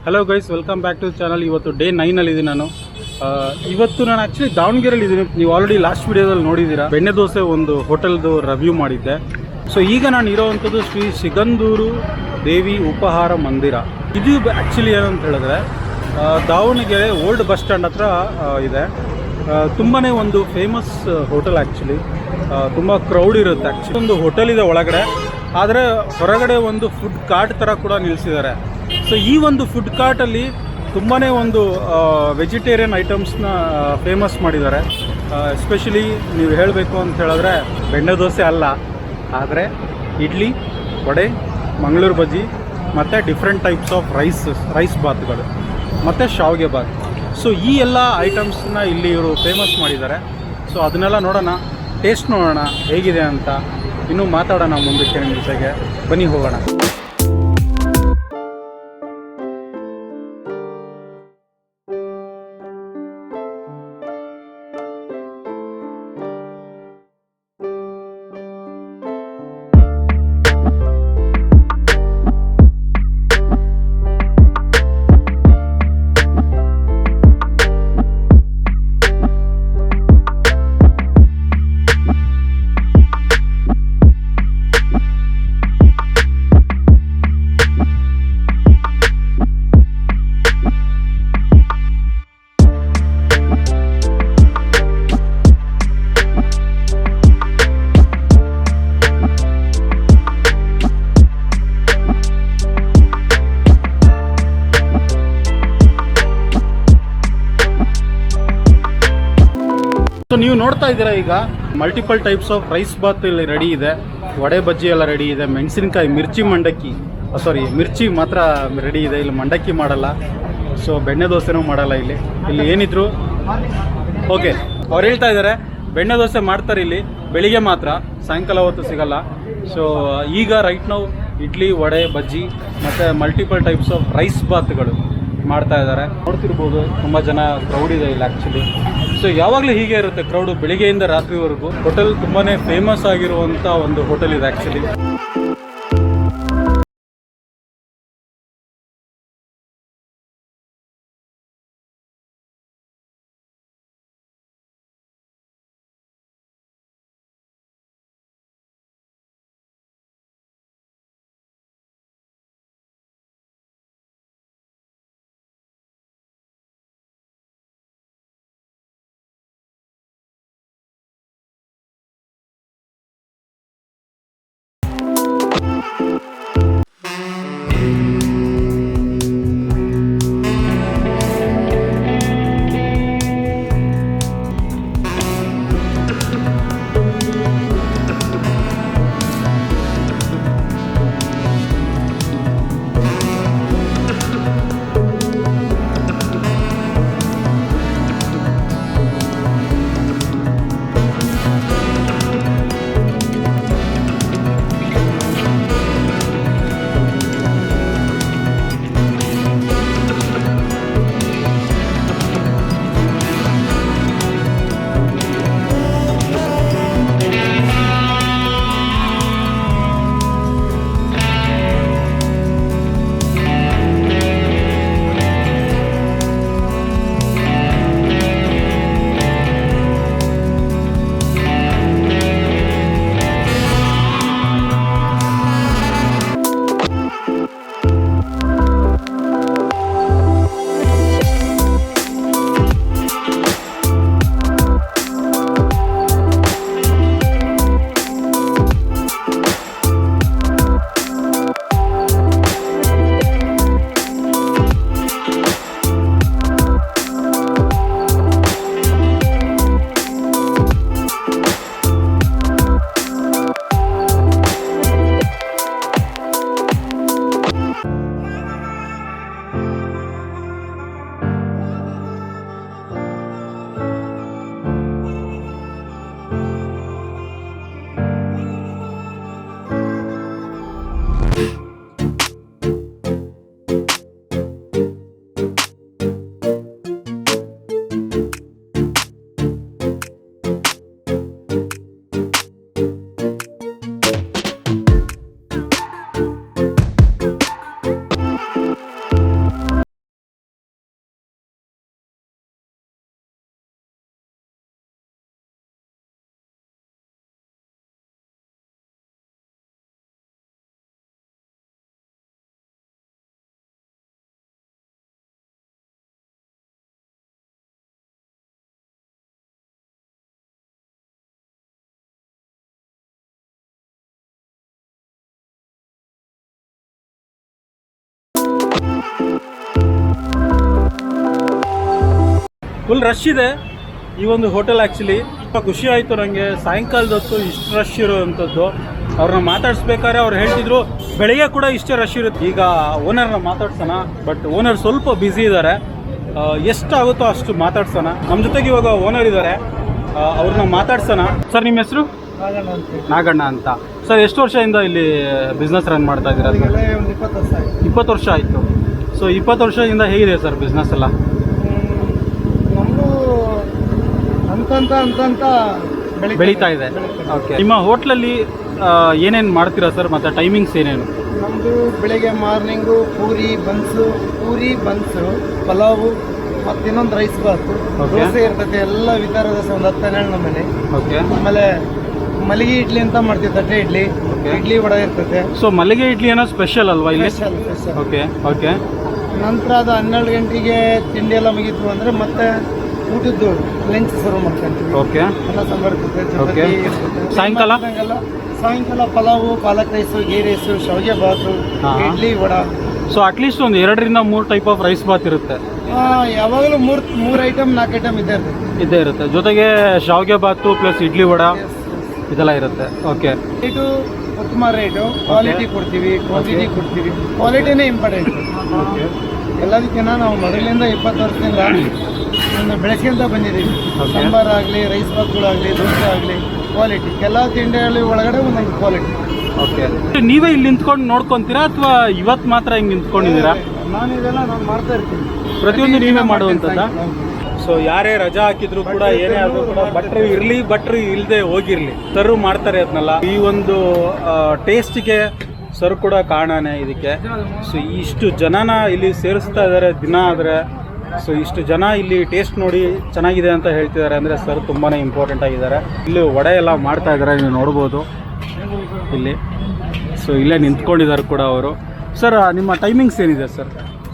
Hello guys, welcome back to channel. ಇವತ್ತು day 9 ಅಲ್ಲಿ ಇದ್ದೀನಿ ನಾನು. ಇವತ್ತು ನಾನು ಆ್ಯಕ್ಚುಲಿ ದಾವಣಗೆರೆಯಲ್ಲಿ ಇದ್ದೀನಿ. ನೀವು ಆಲ್ರೆಡಿ ಲಾಸ್ಟ್ ವಿಡಿಯೋದಲ್ಲಿ ನೋಡಿದ್ದೀರಾ, ಬೆಣ್ಣೆ ದೋಸೆ ಒಂದು ಹೋಟೆಲ್ದು ರಿವ್ಯೂ ಮಾಡಿದ್ದೆ. ಸೊ ಈಗ ನಾನು ಇರೋವಂಥದ್ದು ಶ್ರೀ ಸಿಗಂದೂರು ದೇವಿ ಉಪಹಾರ ಮಂದಿರ. ಇದು ಆ್ಯಕ್ಚುಲಿ ಏನಂತ ಹೇಳಿದ್ರೆ ದಾವಣಗೆರೆ ಓಲ್ಡ್ ಬಸ್ ಸ್ಟ್ಯಾಂಡ್ ಹತ್ರ ಇದೆ. ತುಂಬಾ ಒಂದು ಫೇಮಸ್ ಹೋಟೆಲ್ ಆ್ಯಕ್ಚುಲಿ. ತುಂಬ ಕ್ರೌಡ್ ಇರುತ್ತೆ ಆ್ಯಕ್ಚುಲಿ. ಒಂದು ಹೋಟೆಲ್ ಇದೆ ಒಳಗಡೆ, ಆದರೆ ಹೊರಗಡೆ ಒಂದು ಫುಡ್ ಕಾರ್ಟ್ ಥರ ಕೂಡ ನಿಲ್ಲಿಸಿದ್ದಾರೆ. ಸೊ ಈ ಒಂದು ಫುಡ್ ಕಾರ್ಟಲ್ಲಿ ತುಂಬಾ ಒಂದು ವೆಜಿಟೇರಿಯನ್ ಐಟಮ್ಸ್ನ ಫೇಮಸ್ ಮಾಡಿದ್ದಾರೆ. ಎಸ್ಪೆಷಲಿ ನೀವು ಹೇಳಬೇಕು ಅಂತ ಹೇಳಿದ್ರೆ ಬೆಣ್ಣೆ ದೋಸೆ ಅಲ್ಲ, ಆದರೆ ಇಡ್ಲಿ, ವಡೆ, ಮಂಗಳೂರು ಬಜ್ಜಿ ಮತ್ತು ಡಿಫ್ರೆಂಟ್ ಟೈಪ್ಸ್ ಆಫ್ ರೈಸ್ ಬಾತ್ಗಳು ಮತ್ತು ಶಾವಿಗೆ ಬಾತ್. ಸೊ ಈ ಎಲ್ಲ ಐಟಮ್ಸ್ನ ಇಲ್ಲಿ ಇವರು ಫೇಮಸ್ ಮಾಡಿದ್ದಾರೆ. ಸೊ ಅದನ್ನೆಲ್ಲ ನೋಡೋಣ, ಟೇಸ್ಟ್ ನೋಡೋಣ ಹೇಗಿದೆ ಅಂತ, ಇನ್ನೂ ಮಾತಾಡೋಣ ಮುಂದಕ್ಕೆ ನಿಮ್ಮ ಜೊತೆಗೆ. ಬನ್ನಿ ಹೋಗೋಣ. ಸೊ ನೀವು ನೋಡ್ತಾ ಇದ್ದೀರಾ, ಈಗ multiple types of rice bath ಇಲ್ಲಿ ರೆಡಿ ಇದೆ. ವಡೆ ಬಜ್ಜಿ ಎಲ್ಲ ರೆಡಿ ಇದೆ. ಮೆಣಸಿನಕಾಯಿ, ಮಿರ್ಚಿ ಮಾತ್ರ ರೆಡಿ ಇದೆ. ಇಲ್ಲಿ ಮಂಡಕ್ಕಿ ಮಾಡಲ್ಲ. ಸೊ ಬೆಣ್ಣೆ ದೋಸೆನೂ ಮಾಡಲ್ಲ ಇಲ್ಲಿ ಏನಿದ್ರು. ಓಕೆ, ಅವ್ರು ಹೇಳ್ತಾ ಇದ್ದಾರೆ ಬೆಣ್ಣೆ ದೋಸೆ ಮಾಡ್ತಾರೆ ಇಲ್ಲಿ ಬೆಳಿಗ್ಗೆ ಮಾತ್ರ, ಸಾಯಂಕಾಲ ಹೊತ್ತು ಸಿಗಲ್ಲ. ಸೊ ಈಗ ರೈಟ್ ನಾವು ಇಡ್ಲಿ, ವಡೆ, ಬಜ್ಜಿ ಮತ್ತು ಮಲ್ಟಿಪಲ್ ಟೈಪ್ಸ್ ಆಫ್ ರೈಸ್ ಬಾತ್ಗಳು ಮಾಡ್ತಾ ಇದ್ದಾರೆ. ನೋಡ್ತಿರ್ಬೋದು, ತುಂಬ ಜನ ಕ್ರೌಡ್ ಇದೆ ಇಲ್ಲಿ ಆ್ಯಕ್ಚುಲಿ. ಸೊ ಯಾವಾಗಲೂ ಹೀಗೆ ಇರುತ್ತೆ ಕ್ರೌಡು, ಬೆಳಿಗ್ಗೆಯಿಂದ ರಾತ್ರಿವರೆಗೂ. ಹೋಟೆಲ್ ತುಂಬಾ ಫೇಮಸ್ ಆಗಿರುವಂಥ ಒಂದು ಹೋಟೆಲ್ ಇದೆ ಆ್ಯಕ್ಚುಲಿ. ಫುಲ್ ರಶ್ ಇದೆ ಈ ಒಂದು ಹೋಟೆಲ್. ಆ್ಯಕ್ಚುಲಿ ತುಂಬ ಖುಷಿ ಆಯಿತು ನನಗೆ, ಸಾಯಂಕಾಲದ ಹೊತ್ತು ಇಷ್ಟು ರಶ್ ಇರೋವಂಥದ್ದು. ಅವ್ರನ್ನ ಮಾತಾಡಿಸ್ಬೇಕಾದ್ರೆ ಅವ್ರು ಹೇಳ್ತಿದ್ರು ಬೆಳಗ್ಗೆ ಕೂಡ ಇಷ್ಟೇ ರಶ್ ಇರುತ್ತೆ. ಈಗ ಓನರ್ನ ಮಾತಾಡ್ಸೋಣ, ಬಟ್ ಓನರ್ ಸ್ವಲ್ಪ ಬ್ಯುಸಿ ಇದ್ದಾರೆ. ಎಷ್ಟಾಗುತ್ತೋ ಅಷ್ಟು ಮಾತಾಡ್ಸೋಣ. ನಮ್ಮ ಜೊತೆಗೆ ಇವಾಗ ಓನರ್ ಇದ್ದಾರೆ, ಅವ್ರನ್ನ ಮಾತಾಡ್ಸೋಣ. ಸರ್ ನಿಮ್ಮ ಹೆಸರು? ನಾಗಣ್ಣ ಅಂತ. ಸರ್ ಎಷ್ಟು ವರ್ಷದಿಂದ ಇಲ್ಲಿ ಬಿಸ್ನೆಸ್ ರನ್ ಮಾಡ್ತಾ ಇದ್ದೀರಾ? 20 ವರ್ಷ ಆಯಿತು. ಸೊ 20 ವರ್ಷದಿಂದ ಹೇಗಿದೆ ಸರ್ ಬಿಸ್ನೆಸ್ ಎಲ್ಲ? ಅಂತ ಬೆಳೀತಾ ಇದೆ. ಓಕೆ, ನಿಮ್ಮ ಹೋಟ್ಲಲ್ಲಿ ಏನೇನು ಮಾಡ್ತೀರಾ ಸರ್, ಮತ್ತು ಟೈಮಿಂಗ್ಸ್ ಏನೇನು? ನಮ್ಮದು ಬೆಳಿಗ್ಗೆ ಮಾರ್ನಿಂಗು ಪೂರಿ ಬನ್ಸು ಪಲಾವು ಮತ್ತು ಇನ್ನೊಂದು ರೈಸ್ ಬಾತು, ದೋಸೆ ಇರ್ತೈತೆ, ಎಲ್ಲ ವಿಧಾನ ದೋಸೆ ಒಂದು 10-12 ನಮ್ಮನೆ. ಓಕೆ. ಆಮೇಲೆ ಮಲ್ಲಿಗೆ ಇಡ್ಲಿ ಅಂತ ಮಾಡ್ತೀವಿ, ತಟ್ಟೆ ಇಡ್ಲಿ, ಇಡ್ಲಿ ವಡೆ ಇರ್ತೈತೆ. ಸೊ ಮಲ್ಲಿಗೆ ಇಡ್ಲಿ ಏನೋ ಸ್ಪೆಷಲ್ ಅಲ್ವಾ ಇಲ್ಲಿ? ಸ್ಪೆಷಲ್. Okay okay. ನಂತರ ಅದು 12 ಗಂಟೆಗೆ ತಿಂಡಿ ಎಲ್ಲ ಮುಗೀತು ಅಂದರೆ ಮತ್ತೆ ಊಟದ್ದು ಲಂಚ್ ಸರ್ವ್ ಮಾಡ್ಕೊಂತೀವಿ. ಓಕೆ. ಎಲ್ಲ ಸಾಂಬಾರು ಇರ್ತೈತೆ. ಓಕೆ. ಸಾಯಂಕಾಲ ಪಲಾವು, ಪಾಲಕ್ ರೈಸು, ಗೀ ರೈಸು, ಶಾವಿಗೆ ಬಾತು, ಇಡ್ಲಿ ವಡ. ಸೊ ಅಟ್ಲೀಸ್ಟ್ ಒಂದು 2-3 ಟೈಪ್ ಆಫ್ ರೈಸ್ ಬಾತ್ ಇರುತ್ತೆ. ಯಾವಾಗಲೂ 3 ಐಟಮ್ 4 ಐಟಮ್ ಇದ್ದೇ ಇರುತ್ತೆ. ಜೊತೆಗೆ ಶಾವಿಗೆ ಬಾತು ಪ್ಲಸ್ ಇಡ್ಲಿ ವಡ ಇದೆಲ್ಲ ಇರುತ್ತೆ. ಓಕೆ. ರೇಟು ಉತ್ತಮ ರೇಟು, ಕ್ವಾಲಿಟಿ ಕೊಡ್ತೀವಿ, ಕ್ವಾಂಟಿಟಿ ಕೊಡ್ತೀವಿ. ಕ್ವಾಲಿಟಿನೇ ಇಂಪಾರ್ಟೆಂಟ್. ಎಲ್ಲದಕ್ಕಿಂತ ನಾವು ಮೊದಲಿಂದ 20 ವರ್ಷದಿಂದ ಒಂದು ಬೆಳೆಸ್ಕೊಂತ ಬಂದಿದ್ದೀವಿ. ಸಾಂಬಾರು ಆಗಲಿ, ರೈಸ್ ಬಾತ್ಗಳಾಗಲಿ, ದೋಸೆ ಆಗಲಿ, ಕ್ವಾಲಿಟಿ. ಎಲ್ಲ ತಿಂಡಿಯಲ್ಲಿ ಒಳಗಡೆ ಒಂದೊಂದು ಕ್ವಾಲಿಟಿ. ಓಕೆ. ನೀವೇ ಇಲ್ಲಿ ನಿಂತ್ಕೊಂಡು ನೋಡ್ಕೊತೀರಾ ಅಥವಾ ಇವತ್ತು ಮಾತ್ರ ಹಿಂಗೆ ನಿಂತ್ಕೊಂಡಿದ್ದೀರಾ? ನಾನು ಮಾಡ್ತಾ ಇರ್ತೀನಿ. ಪ್ರತಿಯೊಂದು ನೀವೇ ಮಾಡುವಂಥದ್ದಾ? ಸೊ ಯಾರೇ ರಜಾ ಹಾಕಿದ್ರು ಕೂಡ, ಏನೇ ಆದರೂ ಕೂಡ ಭಟ್ರು ಇರಲಿ ಭಟ್ರು ಇಲ್ಲದೆ ಹೋಗಿರಲಿ, ಸರ್ವ್ ಮಾಡ್ತಾರೆ ಅದನ್ನೆಲ್ಲ. ಈ ಒಂದು ಟೇಸ್ಟಿಗೆ ಸರ್ ಕೂಡ ಕಾರಣನೇ ಇದಕ್ಕೆ. ಸೊ ಇಷ್ಟು ಜನನ ಇಲ್ಲಿ ಸೇರಿಸ್ತಾ ಇದ್ದಾರೆ ದಿನ ಆದರೆ. ಸೊ ಇಷ್ಟು ಜನ ಇಲ್ಲಿ ಟೇಸ್ಟ್ ನೋಡಿ ಚೆನ್ನಾಗಿದೆ ಅಂತ ಹೇಳ್ತಿದ್ದಾರೆ ಅಂದರೆ ಸರ್ ತುಂಬಾ ಇಂಪಾರ್ಟೆಂಟ್ ಆಗಿದ್ದಾರೆ. ಇಲ್ಲಿ ವಡೆ ಎಲ್ಲ ಮಾಡ್ತಾ ಇದ್ದಾರೆ, ನೀವು ನೋಡ್ಬೋದು ಇಲ್ಲಿ. ಸೊ ಇಲ್ಲೇ ನಿಂತ್ಕೊಂಡಿದ್ದಾರೆ ಕೂಡ ಅವರು. ಸರ್ ನಿಮ್ಮ ಟೈಮಿಂಗ್ಸ್ ಏನಿದೆ ಸರ್?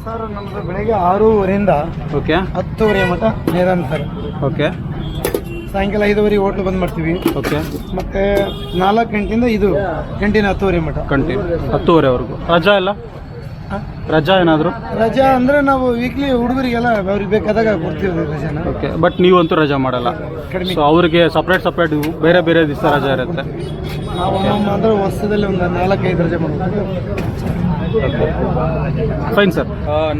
ಸರ್ ನಮ್ಮದು ಬೆಳಗ್ಗೆ 6:30 ಓಕೆ 10:00 ಮಟ್ಟ ನಿರಂತರ. ಓಕೆ. ಸಾಯಂಕಾಲ 5:00 ಹೋಟ್ಲು ಬಂದ್ ಮಾಡ್ತೀವಿ. ಓಕೆ. ಮತ್ತೆ 4 ಗಂಟೆಯಿಂದ ಇದು ಕಂಟಿನ್ಯೂ 10:00 ಮಟ್ಟ. ಕಂಟಿನ್ಯೂ 10:00ವರೆಗೂ. ರಜಾ ಎಲ್ಲ? ರಜಾ ಏನಾದರೂ? ರಜಾ ಅಂದರೆ ನಾವು ವೀಕ್ಲಿ ಹುಡುಗರಿಗೆಲ್ಲ ಅವ್ರಿಗೆ ಬೇಕಾದಾಗ ಕೊಡ್ತೀವಿ ರಜಾನ. ಓಕೆ. ಬಟ್ ನೀವಂತೂ ರಜಾ ಮಾಡಲ್ಲ? ಕಡಿಮೆ. ಸೊ ಅವ್ರಿಗೆ ಸಪ್ರೇಟ್ ಬೇರೆ ಬೇರೆ ದಿವಸ ರಜಾ ಇರುತ್ತೆ? ನಾವು ಅಂದರೆ ವರ್ಷದಲ್ಲಿ ಒಂದು 4-5 ರಜೆ ಮಾಡ್ತೀವಿ. Fine sir.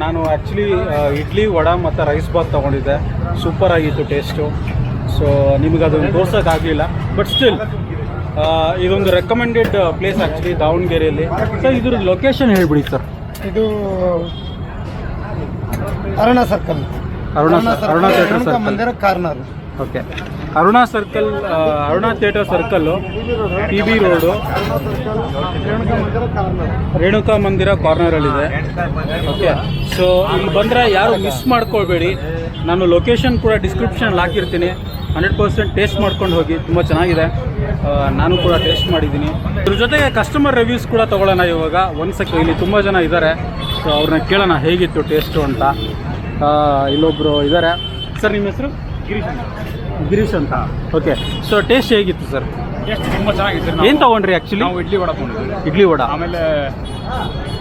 ನಾನು ಆ್ಯಕ್ಚುಲಿ ಇಡ್ಲಿ ವಡ ಮತ್ತು ರೈಸ್ ಬಾತ್ ತೊಗೊಂಡಿದ್ದೆ. ಸೂಪರ್ ಆಗಿತ್ತು ಟೇಸ್ಟು. ಸೊ ನಿಮಗೆ ಅದನ್ನು ತೋರ್ಸೋಕ್ಕಾಗಲಿಲ್ಲ, ಬಟ್ ಸ್ಟಿಲ್ ಇದೊಂದು ರೆಕಮೆಂಡೆಡ್ ಪ್ಲೇಸ್ ಆ್ಯಕ್ಚುಲಿ ದಾವಣಗೆರೆಯಲ್ಲಿ. ಸರ್ ಇದ್ರ ಲೊಕೇಶನ್ ಹೇಳ್ಬಿಡಿ ಸರ್. ಇದು Aruna circle. Aruna theatre circle corner. Okay. Aruna circle, Aruna theatre circle, PB road, Renuka ಮಂದಿರ ಕಾರ್ನರಲ್ಲಿದೆ. ಓಕೆ. ಸೊ ಇಲ್ಲಿ ಬಂದರೆ ಯಾರು ಮಿಸ್ ಮಾಡ್ಕೊಳ್ಬೇಡಿ. ನಾನು ಲೊಕೇಶನ್ ಕೂಡ ಡಿಸ್ಕ್ರಿಪ್ಷನಲ್ಲಿ ಹಾಕಿರ್ತೀನಿ. 100% ಟೇಸ್ಟ್ ಮಾಡ್ಕೊಂಡು ಹೋಗಿ, ತುಂಬ ಚೆನ್ನಾಗಿದೆ. ನಾನು ಕೂಡ ಟೇಸ್ಟ್ ಮಾಡಿದ್ದೀನಿ. ಇದ್ರ ಜೊತೆಗೆ ಕಸ್ಟಮರ್ ರಿವ್ಯೂಸ್ ಕೂಡ ತೊಗೊಳ್ಳೋಣ ಇವಾಗ. ಇಲ್ಲಿ ತುಂಬ ಜನ ಇದ್ದಾರೆ. ಸೊ ಅವ್ರನ್ನ ಕೇಳೋಣ ಹೇಗಿತ್ತು ಟೇಸ್ಟು ಅಂತ. ಇಲ್ಲೊಬ್ಬರು ಇದ್ದಾರೆ. ಸರ್ ನಿಮ್ಮ ಹೆಸರು? ಗಿರೀಶ್ ಅಂತ. ಓಕೆ. ಸೊ ಟೇಸ್ಟ್ ಹೇಗಿತ್ತು ಸರ್? ಟೇಸ್ಟ್ ತುಂಬ ಚೆನ್ನಾಗಿತ್ತು. ಏನು ತೊಗೊಂಡ್ರಿ ಆ್ಯಕ್ಚುಲಿ? ನಾವು ಇಡ್ಲಿ ವಡ ತೊಗೊಂಡಿದ್ವಿ. ಇಡ್ಲಿ ವಡ, ಆಮೇಲೆ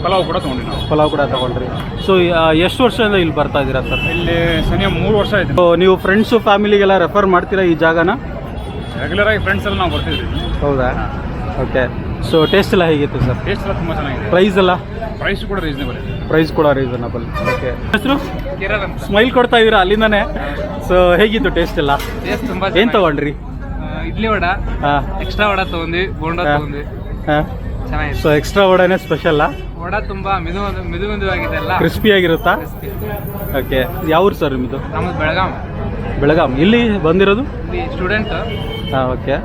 ಪಲಾವ್ ಕೂಡ ತೊಗೊಂಡ್ವಿ. ನಾವು ಪಲಾವ್ ಕೂಡ ತೊಗೊಂಡ್ರಿ. ಸೊ ಎಷ್ಟು ವರ್ಷದಿಂದ ಇಲ್ಲಿ ಬರ್ತಾ ಇದ್ದೀರಾ ಸರ್? ಇಲ್ಲಿ ಸನಿಯ 3 ವರ್ಷ ಆಯಿತು. ಸೊ ನೀವು ಫ್ರೆಂಡ್ಸು ಫ್ಯಾಮಿಲಿಗೆಲ್ಲ ರೆಫರ್ ಮಾಡ್ತೀರಾ ಈ ಜಾಗನ? ರೆಗ್ಯುಲರ್ ಆಗಿ ಫ್ರೆಂಡ್ಸ್ ಎಲ್ಲ ನಾವು ಬರ್ತಿದ್ವಿ. ಹೌದಾ? ಓಕೆ. ಸೊ ಟೇಸ್ಟ್ ಎಲ್ಲ ಹೇಗಿತ್ತು ಸರ್? ಟೇಸ್ಟ್ ಎಲ್ಲ ತುಂಬ ಚೆನ್ನಾಗಿದೆ. ಪ್ರೈಸ್ ಎಲ್ಲ? ಪ್ರೈಸ್ ಕೂಡ ರೀಸನೇಬಲ್. ಪ್ರೈಸ್ ಕೂಡ ರೀಸನಬಲ್. ಓಕೆ. ಹೆಸರು? ಸ್ಮೈಲ್ ಕೊಡ್ತಾ ಇದ್ದೀರಾ ಅಲ್ಲಿಂದಾನೆ. ಸೊ ಹೇಗಿತ್ತು ಟೇಸ್ಟ್ ಎಲ್ಲ? ಟೇಸ್ಟ್ ತುಂಬ. ಏನು ತೊಗೊಂಡ್ರಿ? ಇಡ್ಲಿ ವಡ, ಹಾಂ, ಎಕ್ಸ್ಟ್ರಾ ವಡ ತೊಗೊಂಡ್ವಿ, ಬೋಂಡ ತೊಗೊಂಡ್ವಿ. ಹಾಂ, ಚೆನ್ನಾಗಿದೆ. ಸೊ ಎಕ್ಸ್ಟ್ರಾ ವಡನೇ ಸ್ಪೆಷಲ್ಲ? ವಡ ತುಂಬ ಮಿದುವಾಗಿದೆ ಅಲ್ಲ, ಕ್ರಿಸ್ಪಿ ಆಗಿರುತ್ತಾ? ಓಕೆ. ಯಾವ್ರು ಸರ್ ನಿಮ್ಮದು? ನಮ್ಮದು ಬೆಳಗಾಂ. ಇಲ್ಲಿ ಬಂದಿರೋದು? ಇಲ್ಲಿ ಸ್ಟೂಡೆಂಟ್. ಹಾಂ. ಓಕೆ.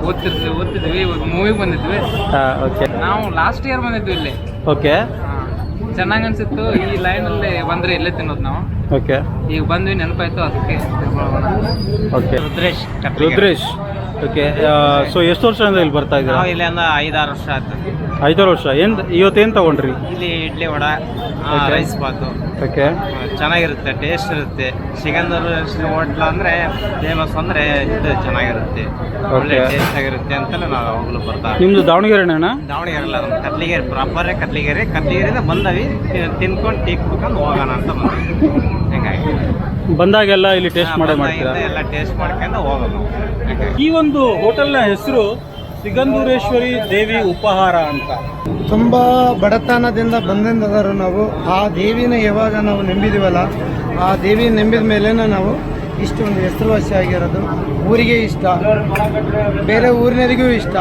ಓದ್ತಿದ್ವಿ, ಇವಾಗ ಮೂವಿಗೆ ಬಂದಿದ್ವಿ. ಹಾಂ. ಓಕೆ. ನಾವು ಲಾಸ್ಟ್ ಇಯರ್ ಬಂದಿದ್ವಿ ಇಲ್ಲಿ. ಓಕೆ. ಚೆನ್ನಾಗಿ ಅನ್ಸಿತ್ತು. ಈ ಲೈನಲ್ಲಿ ಬಂದರೆ ಇಲ್ಲೇ ತಿನ್ನೋದು ನಾವು. ಓಕೆ. ಈಗ ಬಂದ್ವಿ, ನೆನಪಾಯ್ತು, ಅದಕ್ಕೆ. ಓಕೆ. ರುದ್ರೇಶ್. ಓಕೆ. ಸೊ ಎಷ್ಟು ವರ್ಷದಿಂದ ಇಲ್ಲಿ ಬರ್ತಾ ಇದ್ದೀರಾ? ನಾವು ಇಲ್ಲಿ ಒಂದು 5-6 ವರ್ಷ ಆಯ್ತು. 5 ವರ್ಷ. ಇವತ್ತೇನು ತೊಗೊಂಡ್ರಿ? ಇಲ್ಲಿ ಇಡ್ಲಿ ವಡ, ರೈಸ್ ಬಾತು. ಓಕೆ. ಚೆನ್ನಾಗಿರುತ್ತೆ, ಟೇಸ್ಟ್ ಇರುತ್ತೆ. ಸಿಗಂದೂರು ಹೋಟ್ಲ ಅಂದರೆ ಫೇಮಸ್ ಅಂದರೆ ಇದು ಚೆನ್ನಾಗಿರುತ್ತೆ, ಒಳ್ಳೆ ಟೇಸ್ಟ್ ಆಗಿರುತ್ತೆ ಅಂತಲೇ ನಾವು ಯಾವಾಗಲೂ ಬರ್ತಾ. ನಿಮ್ಮದು ದಾವಣಗೆರೆನಾ? ದಾವಣಗೆರೆ ಅಲ್ಲ, ನಮ್ಮ ಕತ್ಲಿಗೆರೆ ಪ್ರಾಪರೇ ಕತ್ಲಿಗೆರೆಯಿಂದ ಬಂದವಿ, ತಿನ್ಕೊಂಡು ಟೀ ಕುಡ್ಕೊಂಡು ಹೋಗೋಣ ಅಂತ ಬಂದ್ವಿ. ಹಿಂಗಾಗಿ ಬಂದಾಗೆಲ್ಲ ಇಲ್ಲಿ ಟೇಸ್ಟ್ ಮಾಡೇ ಮಾಡ್ತೀರಾ? ಎಲ್ಲ ಟೇಸ್ಟ್ ಮಾಡ್ಕೊಂಡು ಹೋಗೋದು. ಈ ಒಂದು ಹೋಟೆಲ್ನ ಹೆಸರು ಸಿಗಂಧೂರೇಶ್ವರಿ ದೇವಿ ಉಪಹಾರ ಅಂತ. ತುಂಬ ಬಡತನದಿಂದ ಬಂದಿಂದಾದರೂ ನಾವು ಆ ದೇವಿನ ಯಾವಾಗ ನಾವು ನಂಬಿದೀವಲ್ಲ, ಆ ದೇವಿ ನಂಬಿದ ಮೇಲೆ ನಾವು ಇಷ್ಟೊಂದು ಹೆಸರುವಾಸಿ ಆಗಿರೋದು. ಊರಿಗೆ ಇಷ್ಟ, ಬೇರೆ ಊರಿನರಿಗೂ ಇಷ್ಟ.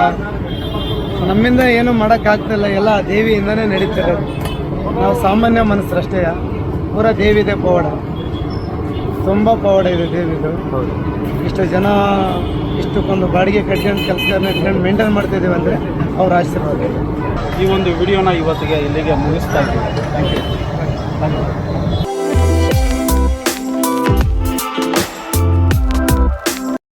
ನಮ್ಮಿಂದ ಏನು ಮಾಡೋಕ್ಕಾಗ್ತಿಲ್ಲ, ಎಲ್ಲ ಆ ದೇವಿಯಿಂದನೇ ನಡೀತಿರೋದು. ನಾವು ಸಾಮಾನ್ಯ ಮನಸ್ಸರಷ್ಟೇ, ಪೂರ ದೇವಿದೆ ಪವಾಡ, ತುಂಬ ಪವಾಡ ಇದೆ ದೇವಿದು. ಇಷ್ಟು ಜನ ಇಷ್ಟಕ್ಕೊಂದು ಬಾಡಿಗೆ ಕಟ್ಕೊಂಡು ಕೆಲಸಗಳನ್ನ ಇಟ್ಕೊಂಡು ಮೇಂಟೈನ್ ಮಾಡ್ತಿದ್ದೀವಿ ಅಂದರೆ ಅವ್ರ ಆಶೀರ್ವಾದ. ಈ ಒಂದು ವಿಡಿಯೋನ ಇವತ್ತಿಗೆ ಇಲ್ಲಿಗೆ ಮುಗಿಸ್ತಾ ಇದ್ದೀವಿ. Thank you.